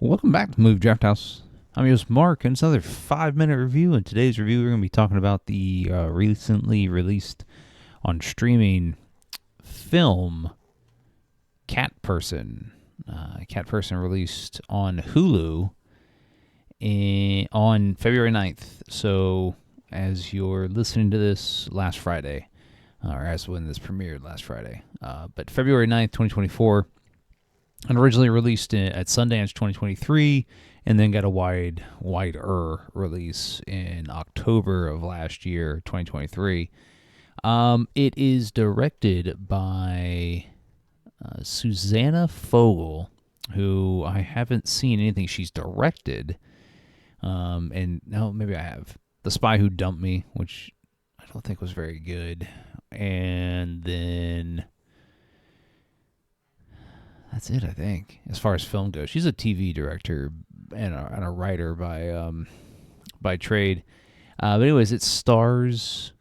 Welcome back to Movie Draft House. I'm your host Mark, and it's another 5-minute review. In today's review, we're going to be talking about the recently released on streaming film Cat Person. Cat Person released on Hulu on February 9th. So, as you're listening to this last Friday, or as when this premiered last Friday, but February 9th, 2024. And originally released at Sundance 2023, and then got a wider release in October of last year, 2023. It is directed by Susanna Fogel, who I haven't seen anything she's directed. And no, maybe I have. The Spy Who Dumped Me, which I don't think was very good. And then that's it, I think, as far as film goes. She's a TV director and a writer by trade. But anyways, it stars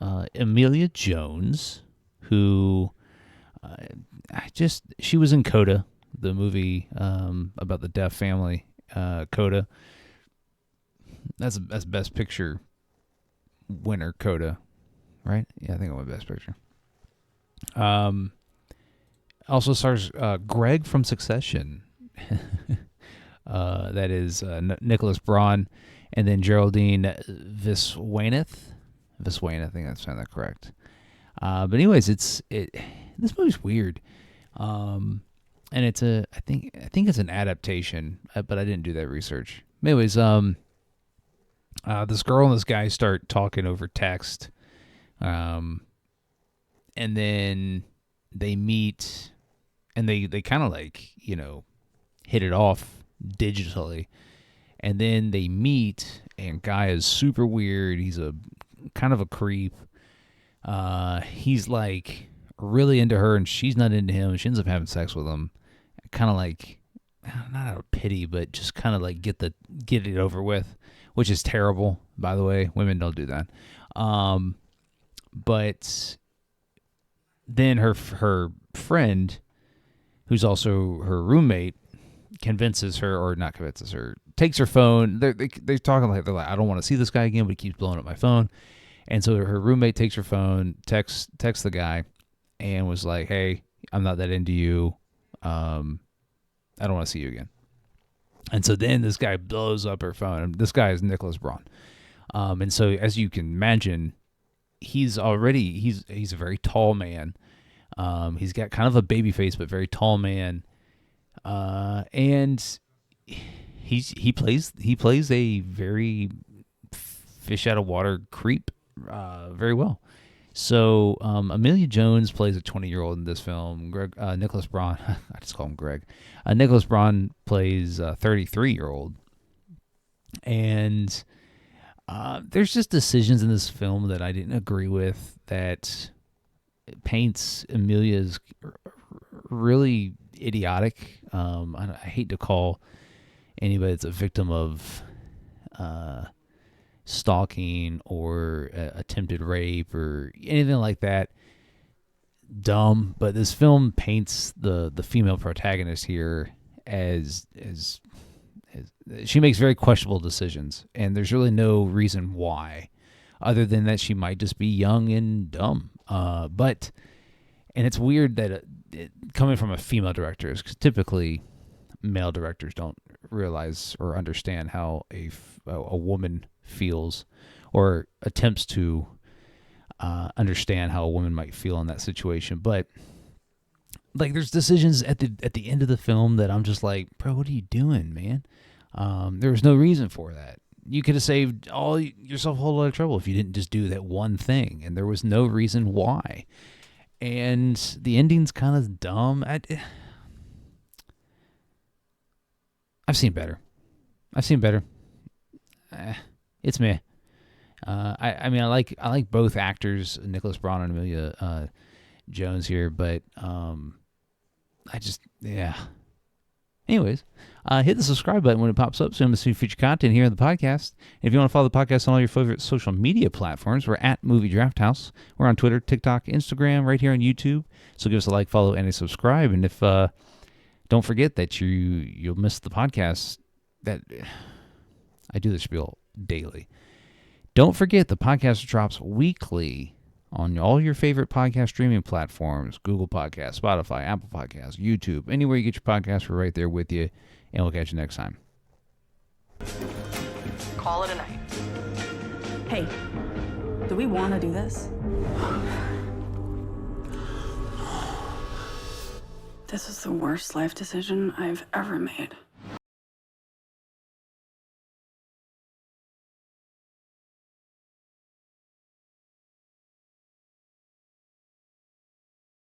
Emilia Jones, who she was in Coda, the movie about the deaf family. Coda. That's Best Picture winner, Coda, right? Yeah, I think it won Best Picture. Also stars Greg from Succession. That is Nicholas Braun, and then Geraldine Viswaneth. I think that's saying that correct. But anyways, this movie's weird, and it's I think it's an adaptation, but I didn't do that research. Anyways, this girl and this guy start talking over text, and then they meet. And they kind of hit it off digitally. And then they meet, and guy is super weird. He's a kind of a creep. He's like really into her, and she's not into him. She ends up having sex with him. Kind of like, not out of pity, but just kind of like get it over with, which is terrible, by the way. Women don't do that. But then her friend, who's also her roommate, convinces her, or not convinces her, takes her phone. They're talking like, they're like, I don't want to see this guy again, but he keeps blowing up my phone. And so her roommate takes her phone, texts the guy, and was like, hey, I'm not that into you. I don't want to see you again. And so then this guy blows up her phone. This guy is Nicholas Braun. And so as you can imagine, he's a very tall man. He's got kind of a baby face, but very tall man. And he plays a very fish out of water creep, very well. So, Emilia Jones plays a 20-year-old in this film. Nicholas Braun, I just call him Greg. Nicholas Braun plays a 33-year-old. And, there's just decisions in this film that I didn't agree with that paints Emilia as really idiotic. I hate to call anybody that's a victim of stalking or attempted rape or anything like that dumb, but this film paints the female protagonist here as she makes very questionable decisions, and there's really no reason why, other than that she might just be young and dumb. And it's weird that coming from a female director, because typically male directors don't realize or understand how a woman feels, or attempts to understand how a woman might feel in that situation. But like, there's decisions at the end of the film that I'm just like, bro, what are you doing, man? There was no reason for that. You could have saved yourself a whole lot of trouble if you didn't just do that one thing, and there was no reason why. And the ending's kind of dumb. I've seen better. It's meh. I mean, I like both actors, Nicholas Braun and Emilia Jones here, but yeah. Anyways, hit the subscribe button when it pops up so you don't miss any future content here on the podcast. And if you want to follow the podcast on all your favorite social media platforms, we're at Movie Draft House. We're on Twitter, TikTok, Instagram, right here on YouTube. So give us a like, follow, and a subscribe. And if Don't forget that you'll miss the podcast. That I do the spiel daily. Don't forget the podcast drops weekly on all your favorite podcast streaming platforms: Google Podcasts, Spotify, Apple Podcasts, YouTube. Anywhere you get your podcasts, we're right there with you, and we'll catch you next time. Call it a night. Hey, do we want to do this? This is the worst life decision I've ever made.